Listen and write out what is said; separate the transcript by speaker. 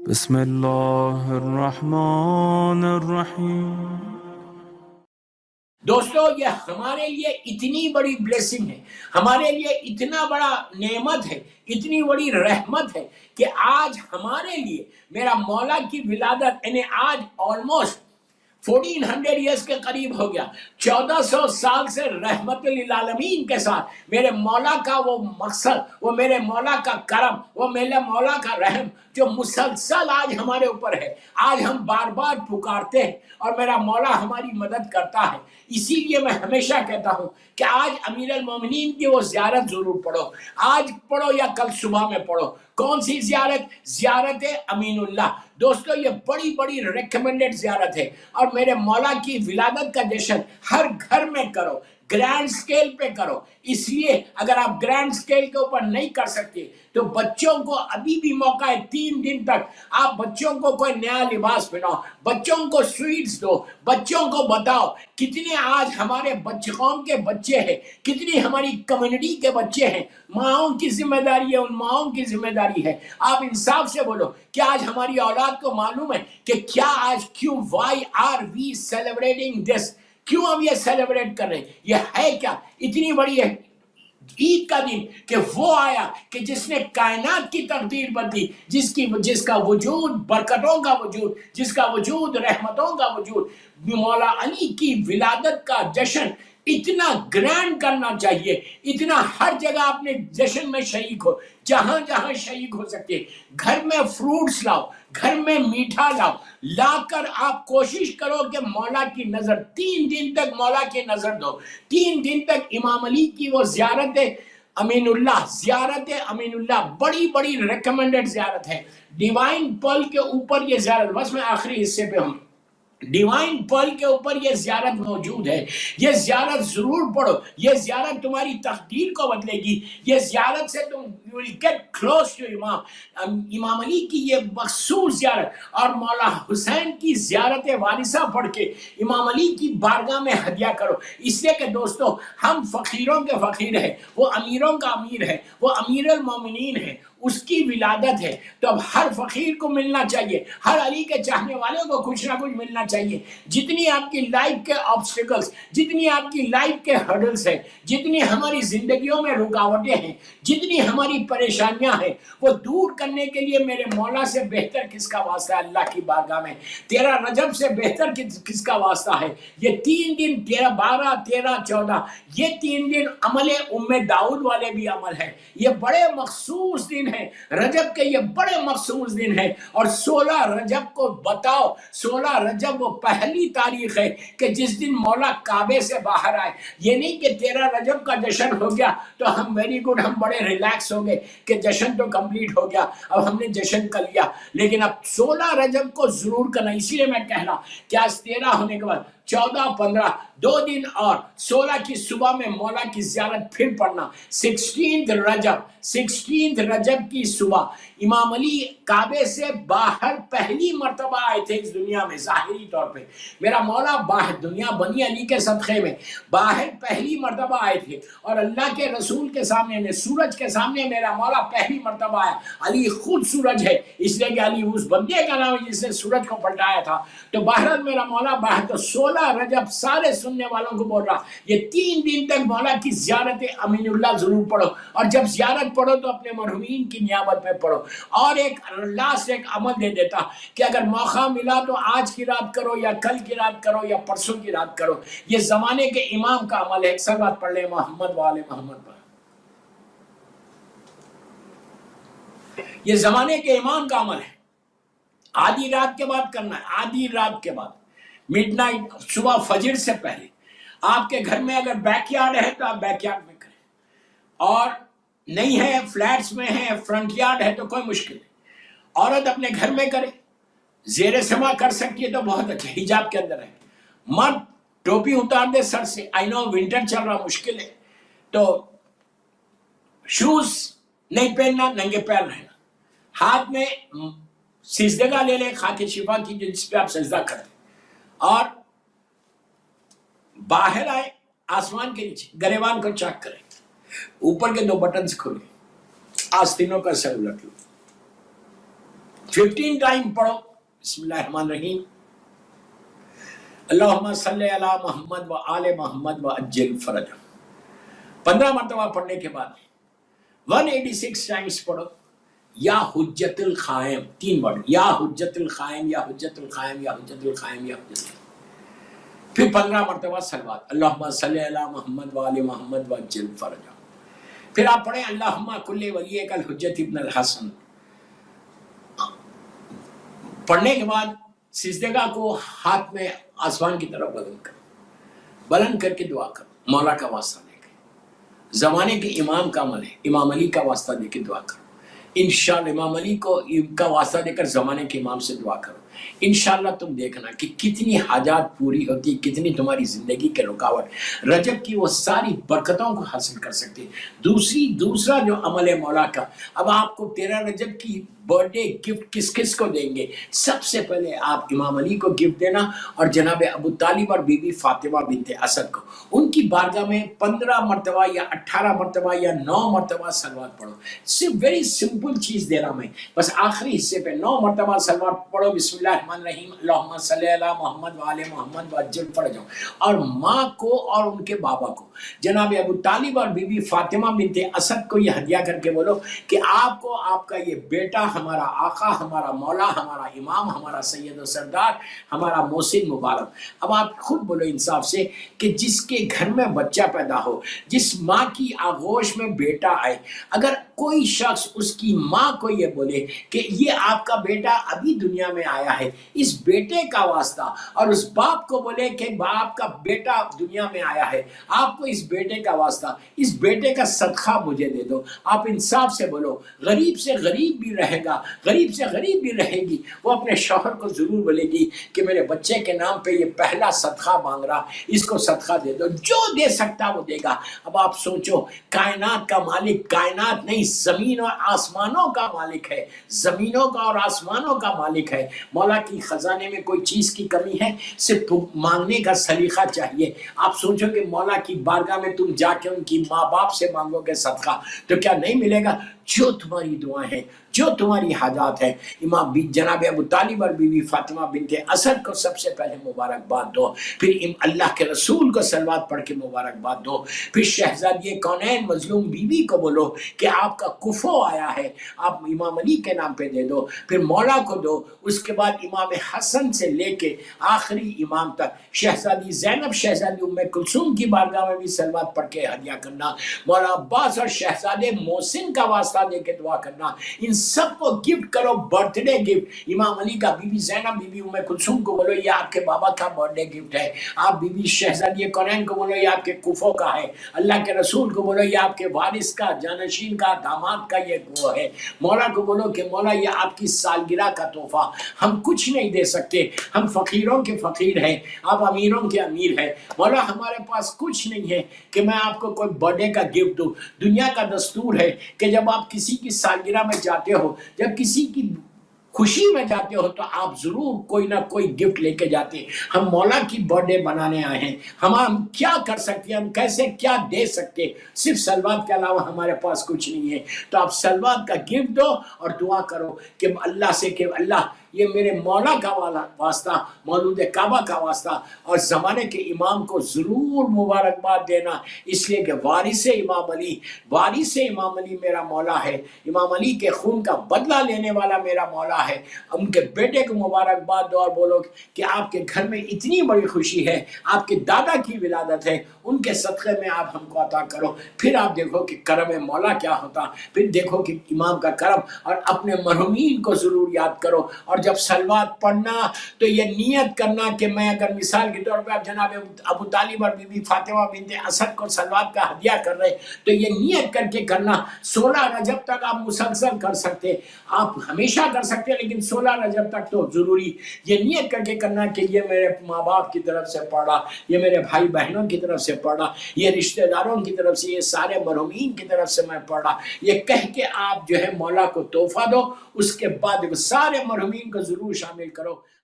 Speaker 1: بسم اللہ الرحمن الرحیم۔
Speaker 2: دوستو یہ ہمارے لیے اتنی بڑی بلیسنگ ہے، ہمارے لیے اتنا بڑا نعمت ہے، اتنی بڑی رحمت ہے کہ آج ہمارے لیے میرا مولا کی ولادت، یعنی آج آلموسٹ 1400 ایئرس کے قریب ہو گیا، 1400 سال سے رحمت للعالمین کے ساتھ میرے مولا کا وہ مقصد، وہ میرے مولا کا کرم، وہ میرے مولا کا رحم جو مسلسل آج ہمارے اوپر ہے، آج ہم بار بار پکارتے ہیں اور میرا مولا ہماری مدد کرتا ہے۔ اسی لیے میں ہمیشہ کہتا ہوں کہ آج امیر المومنین کی وہ زیارت ضرور پڑھو، آج پڑھو یا کل صبح میں پڑھو۔ کون سی زیارت؟ زیارت امین اللہ۔ دوستو یہ بڑی بڑی ریکمنڈڈ زیارت ہے، اور میرے مولا کی ولادت کا جشن ہر گھر میں کرو، گرینڈ سکیل پہ کرو۔ اس لیے اگر آپ گرینڈ سکیل کے اوپر نہیں کر سکتے تو بچوں کو ابھی بھی موقع ہے، 3 دن تک آپ بچوں کو کوئی نیا لباس پہناؤ، بچوں کو سویٹس دو، بچوں کو بتاؤ کتنے آج ہمارے قوم کے بچے ہیں، کتنی ہماری کمیونٹی کے بچے ہیں۔ ماؤں کی ذمہ داری ہے، ان ماؤں کی ذمہ داری ہے۔ آپ انصاف سے بولو کہ آج ہماری اولاد کو معلوم ہے کہ کیا آج کیوں وائی آر وی سیلیبریٹنگ دس، کیوں ہم یہ سیلیبریٹ کر رہے ہیں؟ یہ ہے کیا اتنی بڑی ہے عید کا دن کہ وہ آیا کہ جس نے کائنات کی تقدیر بدلی، جس کا وجود برکتوں کا وجود، جس کا وجود رحمتوں کا وجود۔ مولا علی کی ولادت کا جشن اتنا گرینڈ کرنا چاہیے، اتنا ہر جگہ اپنے جشن میں شریک ہو، جہاں جہاں شریک ہو سکتے۔ گھر میں فروٹس لاؤ، گھر میں میٹھا لاؤ، لا کر آپ کوشش کرو کہ مولا کی نظر 3 دن تک مولا کی نظر دو۔ 3 دن تک امام علی کی وہ زیارت امین اللہ، زیارت امین اللہ بڑی بڑی ریکمنڈڈ زیارت ہے۔ ڈیوائن پرل کے اوپر یہ زیارت، بس میں آخری حصے پہ ہوں، ڈیوائن پرل کے اوپر یہ زیارت موجود ہے۔ یہ زیارت ضرور پڑھو، یہ زیارت تمہاری تقدیر کو بدلے گی، یہ زیارت سے تم you will get close to امام علی کی یہ مخصوص زیارت، اور مولا حسین کی زیارت وارثہ پڑھ کے امام علی کی بارگاہ میں ہدیہ کرو۔ اس لیے کہ دوستو ہم فقیروں کے فقیر ہیں، وہ امیروں کا امیر ہے، وہ امیر المومنین ہے، اس کی ولادت ہے، تو اب ہر فقیر کو ملنا چاہیے، ہر علی کے چاہنے والوں کو کچھ نہ کچھ ملنا چاہیے۔ جتنی آپ کی لائف کے آبسٹیکلز، جتنی آپ کی لائف کے ہرڈلز ہیں، جتنی ہماری زندگیوں میں رکاوٹیں ہیں، جتنی ہماری پریشانیاں ہیں، وہ دور کرنے کے لیے میرے مولا سے بہتر کس کا واسطہ ہے اللہ کی بارگاہ میں؟ 13 رجب سے بہتر کس کا واسطہ ہے؟ یہ 3 دن 12 13 14 یہ 3 دن عمل داؤد والے بھی عمل ہے، یہ بڑے مخصوص دن ہیں، رجب کے یہ بڑے مخصوص دن ہیں۔ اور 16 رجب کو بتاؤ، 16 رجب وہ پہلی تاریخ ہے کہ جس دن مولا کعبے سے باہر آئے۔ یہ نہیں کہ 13 رجب کا جشن ہو گیا تو ہم ویری گڈ، ہم بڑے ریلیکس ہو گئے کہ جشن تو کمپلیٹ ہو گیا، اب ہم نے جشن کر لیا، لیکن اب 16 رجب کو ضرور کرنا۔ اسی لیے میں کہہ رہا کہ آج 13 ہونے کے بعد 14 15 2 دن اور 16 کی صبح میں مولا کی زیارت پھر پڑھنا۔ 16 رجب کی صبح امام علی کعبے سے باہر پہلی مرتبہ آئے تھے اس دنیا میں، ظاہری طور پہ میرا مولا باہر دنیا بنی علی کے صدقے میں باہر پہلی مرتبہ آئے تھے، اور اللہ کے رسول کے سامنے، سورج کے سامنے میرا مولا پہلی مرتبہ آیا۔ علی خود سورج ہے، اس لیے کہ علی اس بندے کا نام ہے جس نے سورج کو پلٹایا تھا۔ تو بہرحال میرا مولا باہر، تو 16 رجب سارے سننے والوں کو بول رہا یہ 3 دن تک مولا کی زیارت امین اللہ ضرور پڑھو، اور جب زیارت پڑھو تو اپنے مرحومین کی نیابت میں پڑھو۔ اور ایک لاسٹ ایک عمل دے دیتا کہ اگر موقع ملا تو آج کی رات کرو یا کل کی رات کرو یا پرسوں کی رات کرو، یہ زمانے کے امام کا عمل ہے۔ ایک صلوات پڑھ لیں محمد وآل محمد پر۔ یہ زمانے کے امام کا عمل ہے، آدھی رات کے بعد کرنا ہے، آدھی رات کے بعد، مڈ نائٹ، صبح فجر سے پہلے۔ آپ کے گھر میں اگر بیک یارڈ ہے تو آپ بیک یارڈ میں کریں، اور نہیں ہے فلیٹس میں ہے، فرنٹ یارڈ ہے تو کوئی مشکل نہیں، عورت اپنے گھر میں کرے، زیر سما کر سکتی ہے تو بہت اچھا، حجاب کے اندر ہے۔ مرد ٹوپی اتار دے سر سے، آئی نو ونٹر چل رہا مشکل ہے، تو شوز نہیں پہننا، ننگے پیر رہنا، ہاتھ میں سجدہ لے لے خاک شفا کی جس پہ آپ سجدہ کریں، اور باہر آئے آسمان کے نیچے گریبان کو چاک کریں، اوپر کے 2 بٹنز کھولیں، آستینوں کا سر الٹ لو، 15 टाइम पढ़ो बिस्मिल्लाहिर्रहमानिर्रहीम, अल्लाहुम्मा सल्ली अला मोहम्मद व आले मोहम्मद व अज्जिल फरज। 15 मरतबा पढ़ने के बाद 186 टाइम्स पढ़ो या हुज्जतुल कायम, 3 वर्ड, या हुज्जतुल कायम, या हुज्जतुल कायम, या हुज्जतुल कायम, या हुज्जतुल। फिर 15 मरतबा सलवात, अल्लाहुम्मा सल्ली अला मोहम्मद व आले मोहम्मद व अज्जिल फरज। फिर आप पढ़े अल्लाहुम्मा कुल्ली वलियकल हुज्जत इब्न अल हसन। पढ़ने के बाद सिजदेगा को हाथ में आसमान की तरफ बुलंद करके दुआ करो, मौला का वास्ता लेके, जमाने के इमाम का अमल है, इमाम अली का वास्ता लेके दुआ करो। इंशाअल्लाह इमाम अली को का वास्ता देकर जमाने के इमाम से दुआ करो। इंशाअल्लाह तुम देखना कि कितनी हाजात पूरी होती, कितनी तुम्हारी जिंदगी के रुकावट रजब की वो सारी बरकतों को हासिल कर सकती। दूसरा जो अमल है मौला का, अब आपको 13 रजब की बर्थडे गिफ्ट किस किस को देंगे? सबसे पहले आप इमाम अली को गिफ्ट देना और जनाब अबू तालिब और बीबी फातिमा बिनते असद को, उनकी बारगाह में 15 मरतबा या 18 मरतबा या 9 मरतबा सलवात पढ़ो। सिर्फ वेरी सिंपल चीज दे रहा मैं, बस आखिरी हिस्से पे 9 मरतबा सलवात पढ़ो, बिस्मिल्लाहिर्रहमानिर्रहीम, अल्लाहुम्मा सल्ली अला मोहम्मद व आले मोहम्मद व अज्जिल फरज। और माँ को और उनके बाबा को, जनाब अबू तालिब और बीबी फातिमा बिनते असद को ये हदिया करके बोलो कि आपको आपका ये बेटा हमारा आका, हमारा मौला, हमारा इमाम, हमारा सैयद और सरदार, हमारा मोहसिन मुबारक। अब आप खुद बोलो इंसाफ से कि जिसके घर में बच्चा पैदा हो, जिस माँ की आगोश में बेटा आए, अगर कोई शख्स उसकी माँ को ये बोले कि ये आपका बेटा अभी दुनिया में आया है, इस बेटे का वास्ता, और उस बाप को बोले कि बाप का बेटा दुनिया में आया है, आपको इस बेटे का वास्ता, इस बेटे का सदका मुझे दे दो। आप इंसाफ से बोलो, गरीब से गरीब भी रहेगा, गरीब से गरीब भी रहेगी, वो अपने शौहर को जरूर बोलेगी कि मेरे बच्चे के नाम पे ये पहला सदका मांग रहा, इसको सदका दे दो। जो दे सकता वो देगा। अब आप सोचो, कायनात का मालिक कायनात नहीं, जमीन और आसमानों का मालिक है, जमीनों का और आसमानों का मालिक है। मौला की खजाने में कोई चीज की कमी है? सिर्फ मांगने का सलीका चाहिए। आप सोचोगे मौला की बारगाह में तुम जाके उनकी माँ बाप से मांगोगे सदका तो क्या नहीं मिलेगा? जो तुम्हारी दुआएं हैं, जो तुम्हारी हाजात है, इमाम जनाब अबू तालिब और बीवी फातिमा बिनते असद को सबसे पहले मुबारकबाद दो, फिर अल्लाह के रसूल को सलवात पढ़ के मुबारकबाद दो, फिर शहजादी कौनैन मजलूम बीवी को बोलो कि आपका कुफो आया है, आप इमाम अली के नाम पे दे दो, फिर मौला को दो, उसके बाद इमाम हसन से लेके आखिरी इमाम तक शहजादी ज़ैनब, शहजादी उम्मे कुलसूम की बारगाह में भी सलवात पढ़ के हदिया करना, मौला अब्बास और शहजादे मोहसिन का वास्ता दे के दुआ करना। इन सबको गिफ्ट करो, बर्थडे गिफ्ट। इमाम अली का बीबी ज़ैनब, बीबी उम्मे कुलसूम को बोलो ये आपके बाबा का बर्थडे गिफ्ट है। आप बीबी शहजादी कौनैन को बोलो ये आपके कुफो का है। अल्लाह के रसूल को बोलो ये आपके वारिस का, जानशीन का, दामाद का ये वो है। मौला को बोलो कि मौला ये आपकी सालगिरह का तोहफा, हम कुछ नहीं दे सकते, हम फकीरों के फकीर हैं, आप अमीरों के अमीर हैं। मौला हमारे पास कुछ नहीं है कि मैं आपको कोई बर्थडे का गिफ्ट दूं। दुनिया का दस्तूर है कि जब आप किसी की सालगिरह में जाते हो, जब किसी की खुशी में जाते हो तो आप जरूर कोई ना कोई गिफ्ट लेके जाते हैं। हम मौला की बर्थडे बनाने आए हैं, हम क्या कर सकते हैं, हम कैसे क्या दे सकते हैं? सिर्फ सलवात के अलावा हमारे पास कुछ नहीं है। तो आप सलवात का गिफ्ट दो और दुआ करो कि अल्लाह से कि अल्लाह ये मेरे मौला का वास्ता, मौलूद काबा का वास्ता, और ज़माने के इमाम को ज़रूर मुबारकबाद देना, इसलिए कि वारिस इमाम अली मेरा मौला है, इमाम अली के खून का बदला लेने वाला मेरा मौला है। उनके बेटे को मुबारकबाद दो और बोलो कि आपके घर में इतनी बड़ी खुशी है, आपके दादा की विलादत है, उनके सदक़े में आप हमको अता करो। फिर आप देखो कि करम मौला क्या होता, फिर देखो कि इमाम का करम, और अपने मरहूमीन को ज़रूर याद करो। और जब सलवात पढ़ना तो ये नियत करना कि मैं अगर मिसाल के तौर पे आप जनाब अबू तालिब और बीबी फातिमा बिनते असद को सलवात का हदिया कर रहे तो ये नियत करके करना। 16 रजब तक आप मुसलसल कर सकते, आप हमेशा कर सकते, लेकिन 16 रजब तक तो जरूरी ये नियत करके करना कि ये मेरे माँ बाप की तरफ से पढ़ा, ये मेरे भाई बहनों की तरफ से पढ़ा, ये रिश्तेदारों की तरफ से, ये सारे मरहूमीन की तरफ से मैं पढ़ा, ये कह के आप जो है मौला को तोहफा दो। उसके बाद सारे मरहूमीन को जरूर शामिल करो।